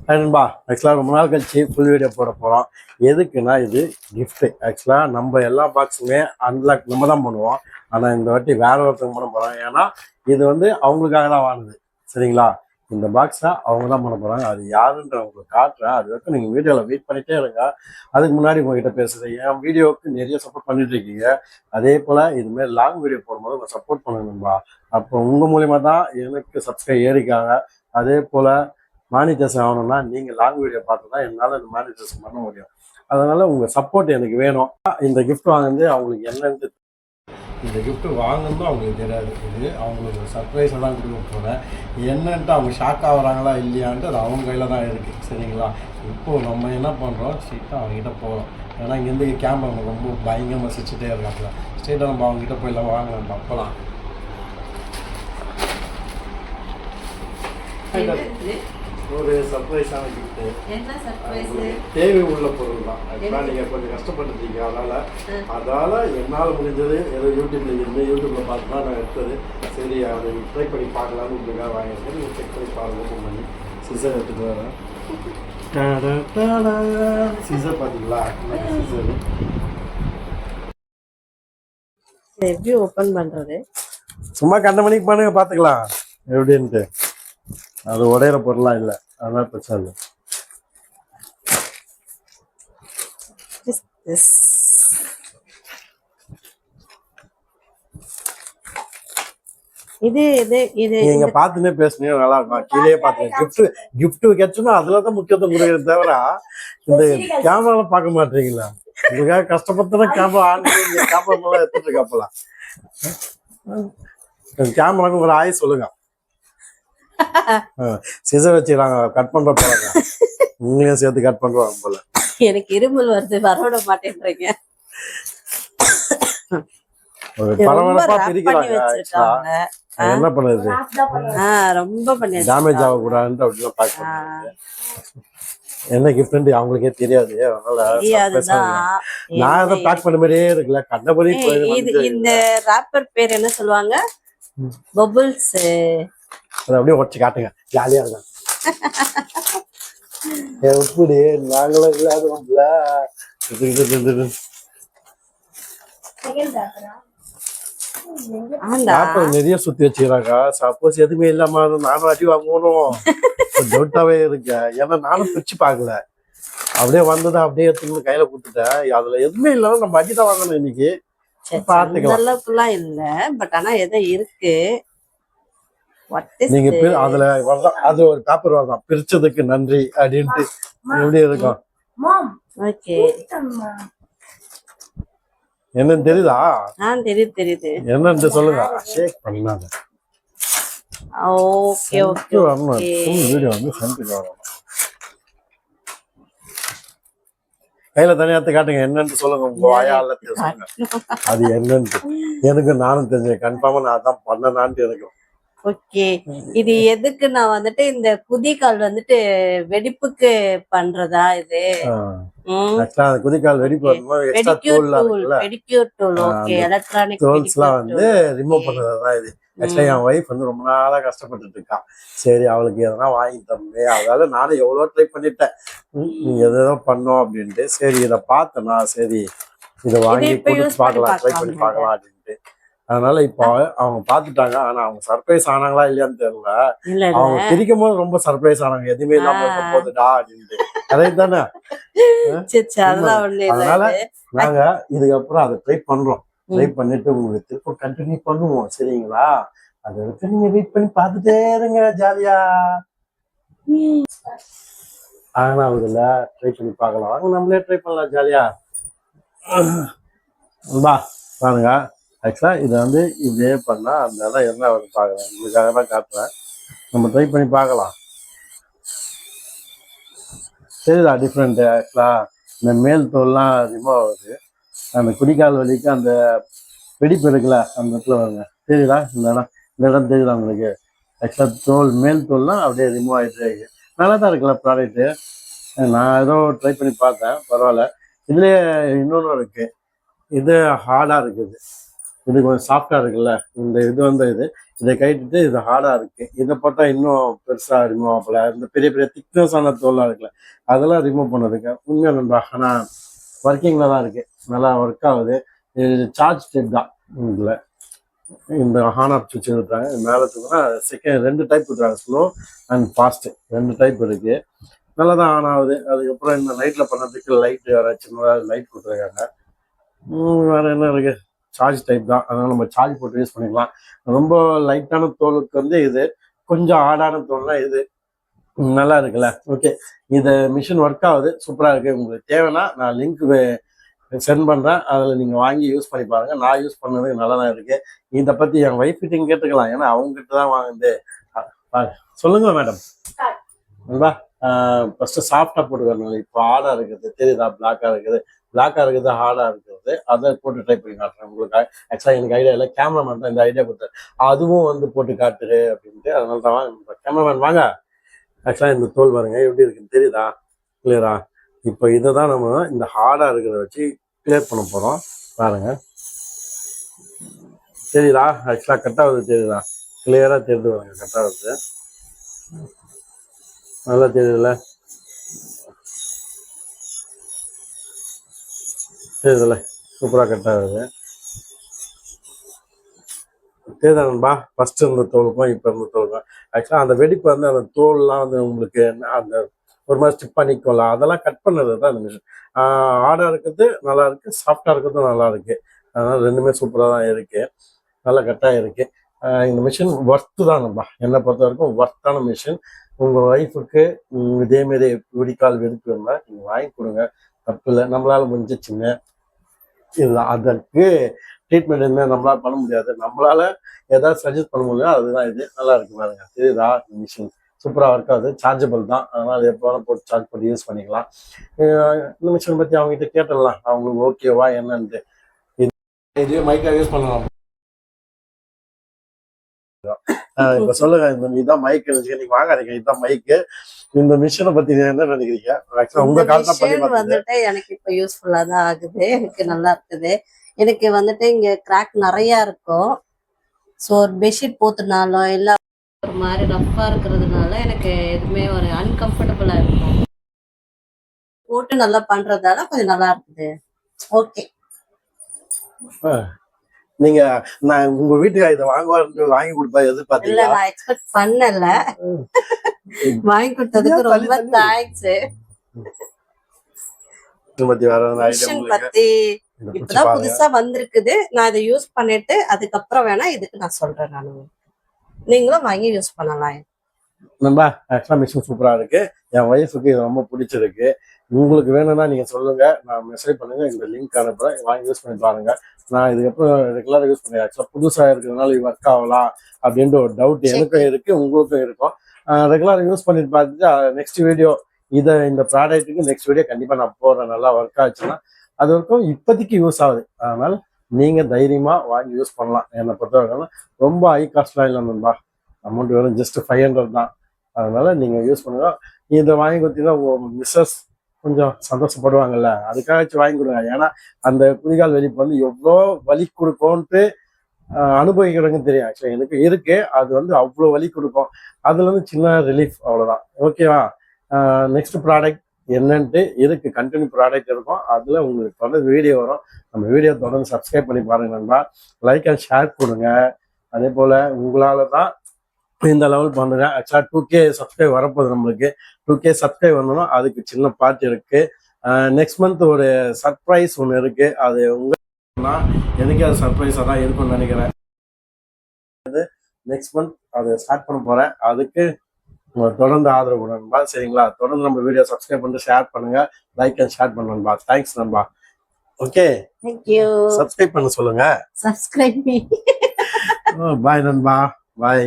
நண்பா ஆக்சுவலாக ரொம்ப நாள் கழிச்சு ஃபுல் வீடியோ போட போகிறோம். எதுக்குன்னா இது கிஃப்ட்டு. ஆக்சுவலாக நம்ம எல்லா பாக்ஸுமே அன்லாக் நம்ம தான் பண்ணுவோம். ஆனால் இந்த வாட்டி வேற ஒருத்தவங்க பண்ண போகிறோம். ஏன்னா இது வந்து அவங்களுக்காக தான் வாங்குது. சரிங்களா? இந்த பாக்ஸை அவங்க தான் பண்ண போகிறாங்க. அது யாருன்ற உங்களுக்கு காட்டுறேன். அது வரைக்கும் நீங்கள் வீடியோவில் வெயிட் பண்ணிகிட்டே இருங்க. அதுக்கு முன்னாடி உங்ககிட்ட பேசுகிறேன். என் வீடியோவுக்கு நிறைய சப்போர்ட் பண்ணிட்டு இருக்கீங்க. அதே போல் இதுமாரி லாங் வீடியோ போடும்போது உங்கள் சப்போர்ட் பண்ணணும்பா. அப்போ உங்கள் மூலிமா தான் எனக்கு சப்ஸ்கிரைப் ஏறிக்காங்க. அதே போல் மானிட்டேஷன் ஆகணும்னா நீங்கள் லாங் வீடியோ பார்த்து தான் என்னால் இந்த மானிட்டேஷன் பண்ண முடியும். அதனால் உங்கள் சப்போர்ட் எனக்கு வேணும். இந்த கிஃப்ட் வாங்குறது அவங்களுக்கு என்னென்னு இந்த கிஃப்ட்டு வாங்கணும் அவங்களுக்கு தெரியாது. இது அவங்களுக்கு சர்ப்ரைஸாக தான் கொடுக்க போகிறேன். என்னன்ட்டு அவங்க ஷாக் ஆகுறாங்களா இல்லையான்ட்டு அது அவங்க கையில் தான் இருக்குது. சரிங்களா? இப்போது நம்ம என்ன பண்ணுறோம், ஸ்ட்ரெயிட்டாக அவங்ககிட்ட போகிறோம். ஏன்னா இங்கேருந்து கேமரா ரொம்ப பயங்கரமாக சிரிச்சுட்டே இருக்காப்புல. ஸ்ட்ரெயிட்டாக நம்ம அவங்ககிட்ட போயிடலாம். வாங்க நம்ம அப்போலாம் ஒரு சர்ப்ரைஸான கிஃப்ட்டு. தேவை உள்ள பொருள் தான். ஆக்சுவலாக நீங்கள் கொஞ்சம் கஷ்டப்பட்டுருக்கீங்க. அதால் என்னால் முடிஞ்சது ஏதோ யூடியூப்பில் பார்த்து தான் நான் எடுத்தது. சரி அதை ட்ரை பண்ணி பார்க்கலான்னு உங்களுக்காக வாங்கியிருக்கேன். நீங்கள் செக் பண்ணி பாருங்கள். ஓப்பன் பண்ணி சிசர் எடுத்துகிட்டு வரேன். சிசர் பார்த்தீங்களா? சிசர் எப்படி ஓப்பன் பண்ணுறது? சும்மா கண்ட மணிக்கு பண்ணுங்க, பார்த்துக்கலாம் எப்படின்ட்டு. அது உடையிற பொருளாக இல்லை, அதனால பிரச்சனை இல்லை. இது இது இது நீங்க பாத்துனே பேசுனீங்க, நல்லா இருக்கும். கீழே பாத்துங்க. கிஃப்ட் கிடைச்சுன்னா அதுலதான் முக்கியத்துவம் கொடுக்கறது தவிர இந்த கேமரால பார்க்க மாட்டீங்களா? இதுக்காக கஷ்டப்பட்டு கேமரா ஆன் பண்ணி கேமரா எடுத்துட்டு இருக்காப்பலாம். கேமராக்கு ஒரு ஆய் சொல்லுங்க. சிசர் வச்சுக்கிறாங்க, கட் பண்ற போறாங்க. உங்களையும் சேர்த்து கட் பண்றாங்க போல. எனக்கு இருமல் வருது, வரவிட மாட்டேன்றீங்க. ஒரு பரபரப்பா பிரிக்கிறாங்க. என்ன பண்ணுது, ரொம்ப பண்ணி டேமேஜ் ஆகக்கூடாதுன்னு அப்படிலாம் பாக்க. என்ன கிஃப்ட் அவங்களுக்கே தெரியாது. நான் ஏதோ பேக் பண்ண மாதிரியே இருக்குல்ல, கண்டபடி. இந்த ராப்பர் பேர் என்ன சொல்லுவாங்க? பபிள்ஸ். அதை அப்படியே உடச்சு காட்டுங்க, ஜாலியா இருக்கும். எப்படி நாங்களும் இல்லாதோம்ல. நிறைய சுத்தி வச்சுக்கிறாங்க. சப்போஸ் எதுவுமே இல்லாம நானும் அடி வாங்கணும் டவுட்டாவே இருக்கு. ஏன்னா நானும் பிரிச்சு பாக்கல, அப்படியே வந்ததா அப்படியே எடுத்து கையில கொடுத்துட்டேன். அதுல எதுவுமே இல்லாம நம்ம அடிதான் வாங்கணும் இன்னைக்கு. பாத்துக்கலாம் இல்ல, பட் ஆனா ஏதோ இருக்கு. நீங்க அதுல அது ஒரு பேப்பர் வரலாம், பிரிச்சதுக்கு நன்றி அப்படின்ட்டு. எப்படி இருக்கும்? என்னன்னு தெரியுதா? தெரியுது. என்னன்னு சொல்லுங்க. ஷேக் பண்ணாத. Okay okay okay. வீடியோ வந்து சென்டருக்கு வரணும். கையில தனியாத்து காட்டுங்க, என்னன்னு சொல்லுங்க. உங்க வாயால சொல்லுங்க அது என்னன்னு. எனக்கு நானும் தெரிஞ்சேன், கன்ஃபார்மா நான் அதான் பண்ணனான்ட்டு எனக்கு. ஓகே, இது எதுக்கு நான் வந்துட்டு இந்த குதிகால் வந்துட்டு வெடிப்புக்கு பண்றதா? இது குதிகால் வெடிப்பு வந்து ரிமூவ் பண்றதுதான் இது. ஆக்சுவலா என் ஒய்ஃப் வந்து ரொம்ப நாளா கஷ்டப்பட்டுட்டு இருக்கா. சரி அவளுக்கு எதனா வாங்கி தரணும், அதால நானும் எவ்வளோ ட்ரை பண்ணிட்டேன். நீங்க எதோ பண்ணோம் அப்படின்ட்டு. சரி இதை பார்த்தேன்னா, சரி இதை வாங்கி கொடுத்து பார்க்கலாம், ட்ரை பண்ணி பார்க்கலாம் அப்படின்ட்டு. அதனால இப்போ அவங்க பாத்துட்டாங்க. ஆனா அவங்க சர்ப்ரைஸ் ஆனாங்களா இல்லையான்னு தெரியல. அவங்க பிரிக்கும் போது ரொம்ப சர்ப்ரைஸ் ஆனாங்க. எதுவுமே இல்லாம இருக்க போதுடா அப்படின்ட்டு. அதே தானே. அதனால நாங்க இதுக்கப்புறம் அதை ட்ரை பண்றோம். ட்ரை பண்ணிட்டு உங்களுக்கு திருப்ப கண்டினியூ பண்ணுவோம். சரிங்களா? அது வரைக்கும் நீங்க வெயிட் பண்ணி பார்த்துட்டே இருங்க ஜாலியா. ஆனா அவங்கள ட்ரை பண்ணி பார்க்கலாம். வாங்க நம்மளே ட்ரை பண்ணலாம் ஜாலியா. பாருங்க. ஆக்சுவலாக இதை வந்து இப்படியே பண்ணால் அந்த இடம் என்ன வந்து பார்க்குறேன். இதுக்காக தான் காட்டுறேன். நம்ம ட்ரை பண்ணி பார்க்கலாம். சரிதா டிஃப்ரெண்ட்டு. ஆக்சுவலாக இந்த மேல் தோல்லாம் ரிமூவ் ஆகுது. அந்த குடிக்கால் வலிக்கு அந்த வெடிப்பு இருக்குல்ல, அந்த இடத்துல வருங்க. தெரியுதா? இந்த இடம் தெரியுதா உங்களுக்கு? ஆக்சுவலாக மேல் தோல்லாம் அப்படியே ரிமூவ் ஆகிட்டே இருக்கு. நல்லா தான் இருக்குல்ல ப்ராடக்ட்டு. நான் ஏதோ ட்ரை பண்ணி பார்த்தேன், பரவாயில்ல. இதுலேயே இன்னொன்று இருக்குது. இது ஹார்டாக இருக்குது, இது கொஞ்சம் சாஃப்டா இருக்குல்ல. இந்த இது வந்து இதை கைட்டுட்டு இது ஹார்டா இருக்கு. இதை பார்த்தா இன்னும் பெருசா ரிமூவ் ஆகல. இந்த பெரிய பெரிய திக்னஸ் ஆன தோல்லாம் இருக்குல்ல, அதெல்லாம் ரிமூவ் பண்ணதுக்கு உண்மையா நண்பா. ஆனா ஒர்க்கிங்ல தான் இருக்கு, நல்லா ஒர்க் ஆகுது. இது சார்ஜ் டைப் தான். இதுல இந்த ஆன் ஆஃப் சுவிட்ச் இருக்காங்க. மேலே தூக்குனா செகண்ட் 2 டைப் இருக்காங்க, ஸ்லோ அண்ட் ஃபாஸ்ட் 2 டைப் இருக்கு. நல்லா தான் ஆன் ஆகுது. அதுக்கப்புறம் இந்த லைட்ல பண்ணதுக்கு லைட் வேற சின்னதாக லைட் கொடுத்துருக்காங்க. வேற என்ன இருக்கு, சார்ஜ் டைப் தான், அதனால நம்ம சார்ஜ் போட்டு யூஸ் பண்ணிக்கலாம். ரொம்ப லைட்டான தோலுக்கு வந்து இது, கொஞ்சம் ஹார்டான தோல்னா இது. நல்லா இருக்குல்ல. ஓகே, இது மிஷின் ஒர்க் ஆகுது, சூப்பரா இருக்கு. உங்களுக்கு தேவைன்னா நான் லிங்க் சென்ட் பண்றேன், அதில் நீங்க வாங்கி யூஸ் பண்ணி பாருங்க. நான் யூஸ் பண்ணது நல்லா தான் இருக்கு. இதை பத்தி என் ஒய்ஃப் கிட்டையும் கேட்டுக்கலாம், ஏன்னா அவங்க கிட்ட தான் வாங்குது. சொல்லுங்க மேடம். நண்பா, ஃபர்ஸ்ட் சாஃப்டா போட்டுக்கணும். இப்போ ஹார்டா இருக்குது தெரியுதா, பிளாக்கா இருக்குது, பிளாக்கா இருக்குது, ஹார்டா இருக்குது. அதை போட்டு ட்ரை பண்ணி காட்டுறேன் உங்களுக்கு. ஆக்சுவலா எனக்கு ஐடியா இல்லை, கேமராமேன் தான் இந்த ஐடியா கொடுத்தாரு, அதுவும் வந்து போட்டு காட்டுரு அப்படின்ட்டு. அதனால தான் கேமராமேன் வாங்க. ஆக்சுவலா இந்த தோல் பாருங்க எப்படி இருக்குன்னு தெரியுதா, கிளியரா. இப்போ இதை தான் நம்ம இந்த ஹார்டா இருக்கிறத வச்சு கிளியர் பண்ண போறோம். பாருங்க, தெரியுதா? ஆக்சுவலா கட் ஆகுது, தெரியுதா? கிளியரா தெரியுது பாருங்க, கட் ஆகுது. நல்லா தெரியுதுல்ல, தெரியுதுல்ல, சூப்பரா கட் ஆகுது. தெரியுதா நண்பா? ஃபர்ஸ்ட் இருந்த தோலுக்கும் இப்போ இருந்த தோலுக்கும் ஆக்சுவலா அந்த வெடிப்பு வந்து அந்த தோல்லாம் வந்து உங்களுக்கு அந்த ஒரு மாதிரி ஸ்டிப் பண்ணிக்கோல, அதெல்லாம் கட் பண்ணது தான் அந்த மிஷின். ஹார்டா இருக்குது நல்லா இருக்கு, சாஃப்டா இருக்கிறதும் நல்லா இருக்கு. அதனால ரெண்டுமே சூப்பரா தான் இருக்கு, நல்லா கட்டாக இருக்கு. இந்த மிஷின் ஒர்த்து தான் நண்பா, என்னை பொறுத்த வரைக்கும் ஒர்த்தான மிஷின். உங்க ஒய்ஃபுக்கு இதேமாரி வெடிக்கால் வெடிப்பு இருந்தால் நீங்கள் வாங்கி கொடுங்க, தப்பு இல்லை. நம்மளால முடிஞ்ச சின்ன இதுதான். அதற்கு ட்ரீட்மெண்ட் என்ன நம்மளால பண்ண முடியாது, நம்மளால ஏதாவது சஜஸ்ட் பண்ண முடியாது. அதுதான் இது. நல்லா இருக்கு பாருங்க, தெரியுதா? மிஷின் சூப்பராக ஒர்க் ஆகுது, சார்ஜபிள் தான், அதனால எப்போ வேணால் போட்டு சார்ஜ் பண்ணி யூஸ் பண்ணிக்கலாம். இந்த மிஷினை பற்றி அவங்ககிட்ட கேட்டுடலாம், அவங்களுக்கு ஓகேவா என்னன்ட்டு. இதுவே மைக்காக யூஸ் பண்ணலாம். இப்ப சொல்லுங்க, இந்த இதான் மைக் நீங்க வாங்காதீங்க, இதுதான் மைக்கு. இந்த மிஷினை பத்தி என்ன நினைக்கிறீங்க? ஆக்சுவலா உங்க காலத்தை பத்தி வந்துட்டு எனக்கு இப்ப யூஸ்ஃபுல்லா தான் ஆகுது, எனக்கு நல்லா இருக்குது. எனக்கு வந்துட்டு இங்க கிராக் நிறைய இருக்கும். ஸோ ஒரு பெட்ஷீட் போத்துனாலும் இல்ல ஒரு மாதிரி ரஃப்பா இருக்கிறதுனால எனக்கு எதுவுமே ஒரு அன்கம்ஃபர்டபுளா இருக்கும். போட்டு நல்லா பண்றதால கொஞ்சம் நல்லா இருக்குது. ஓகே, நீங்க நான் உங்க வீட்டுக்கு இதை வாங்கி கொடுத்தா இல்ல எதிர்பார்த்தீங்களா? நான் எக்ஸ்பெக்ட் பண்ணல, வாங்கி கொடுத்ததுக்கு ரொம்ப தேங்க்ஸ். பத்தி வேற மிஷின் பத்தி இப்பதான் புதுசா வந்திருக்குது, நான் இதை யூஸ் பண்ணிட்டு அதுக்கப்புறம் வேணா இதுக்கு நான் சொல்றேன். நானு நீங்களும் வாங்கி யூஸ் பண்ணலாம். நண்பா, ஆக்சுவலா மிஷின் சூப்பரா இருக்கு, என் ஒய்ஃபுக்கு இது ரொம்ப பிடிச்சிருக்கு. உங்களுக்கு வேணும்னா நீங்க சொல்லுங்க, நான் மெசேஜ் பண்ணுங்க, இந்த லிங்க் அனுப்புறேன், வாங்கி யூஸ் பண்ணி பாருங்க. நான் இதுக்கப்புறம் ரெகுலராக யூஸ் பண்ணேன். ஆக்சுவலா புதுசா இருக்கிறதுனால இது ஒர்க் ஆகலாம் அப்படின்ற ஒரு டவுட் எனக்கும் இருக்கு, உங்களுக்கும் இருக்கும். ரெகுலராக யூஸ் பண்ணிட்டு பார்த்துட்டு நெக்ஸ்ட் வீடியோ இந்த ப்ராடக்ட்டுக்கு நெக்ஸ்ட் வீடியோ கண்டிப்பா நான் போடுறேன். நல்லா ஒர்க் ஆச்சுன்னா அது வரைக்கும் இப்போதைக்கு யூஸ் ஆகுது, அதனால நீங்க தைரியமா வாங்கி யூஸ் பண்ணலாம். என்னை பொறுத்தவரைக்கும் ரொம்ப ஹை காஸ்ட்லாம் இல்லை நண்பா, அமௌண்ட் வெறும் ஜஸ்ட் 500 தான். அதனால நீங்க யூஸ் பண்ணுங்க. இதை வாங்கி கொடுத்தீங்கன்னா உங்க மிஸ்ஸஸ் கொஞ்சம் சந்தோஷப்படுவாங்கல்ல, அதுக்காக வாங்கி கொடுங்க. ஏன்னா அந்த குதிகால் வெடிப்பு வந்து எவ்வளோ வலி கொடுக்கும்ன்ட்டு அனுபவிக்கிறவங்க தெரியும். ஆக்சுவலி எனக்கு இருக்கு, அது வந்து அவ்வளோ வலி கொடுக்கும். அதுல இருந்து சின்ன ரிலீஃப், அவ்வளோதான். ஓகேவா? நெக்ஸ்ட் ப்ராடக்ட் என்னன்ட்டு இருக்கு, கண்டினியூ ப்ராடக்ட் இருக்கும், அதுல உங்களுக்கு தொடர்ந்து வீடியோ வரும். நம்ம வீடியோ தொடர்ந்து சப்ஸ்கிரைப் பண்ணி பாருங்க நண்பா, லைக் அண்ட் ஷேர் கொடுங்க. அதே போல உங்களால தான் இந்த லெவல் பண்ணுங்க. ஆக்சுவலா 2K சப்ஸ்கிரைப் வரப்போகுது நம்மளுக்கு. 2K சப்ஸ்கிரைப் வரணும், அதுக்கு சின்ன பார்ட் இருக்கு. நெக்ஸ்ட் மந்த் ஒரு சர்ப்ரைஸ் ஒன்று இருக்கு, அது எனக்கு அது சர்ப்ரைஸாக தான் இருக்கும்னு நினைக்கிறேன். நெக்ஸ்ட் மந்த் அதை ஸ்டார்ட் பண்ண போறேன், அதுக்கு தொடர்ந்து ஆதரவு நண்பா, சரிங்களா? தொடர்ந்து நம்ம வீடியோ சப்ஸ்கிரைப் பண்ணிட்டு ஷேர் பண்ணுங்க, லைக் அண்ட் ஷேர் பண்ண நண்பா. தேங்க்ஸ் நண்பா. Okay, thank you. சப்ஸ்கிரைப் பண்ண சொல்லுங்க. Subscribe me. பாய் நண்பா, பாய்.